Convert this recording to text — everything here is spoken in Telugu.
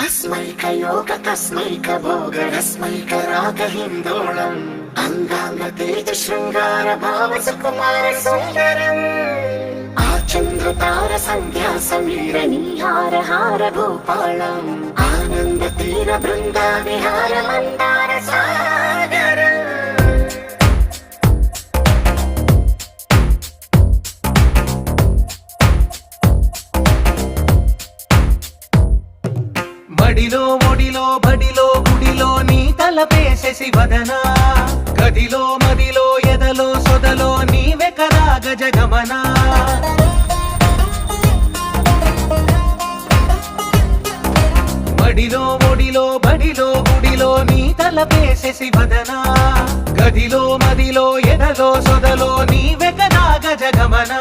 अस्मैकयोग तस्मैक भोग रस्मैक राग हिन्दोळम् अंगांग तेज शृंगार भाव सुकुमार सुंदरम् आचंद्र तार संध्या समीर नीहार हार भूपालम् आनंद तीर बृंदा विहार मंदार सागर మడిలో ఒడిలో బడిలో గుడిలో నీ తలపేసేసి వదనా గదిలో మదిలో ఎదలో సొదలో నీవే కదా గజగమనా మడిలో ఒడిలో బడిలో గుడిలో నీ తలపేసేసి వదనా గదిలో మదిలో ఎదలో సొదలో నీవే కదా గజగమనా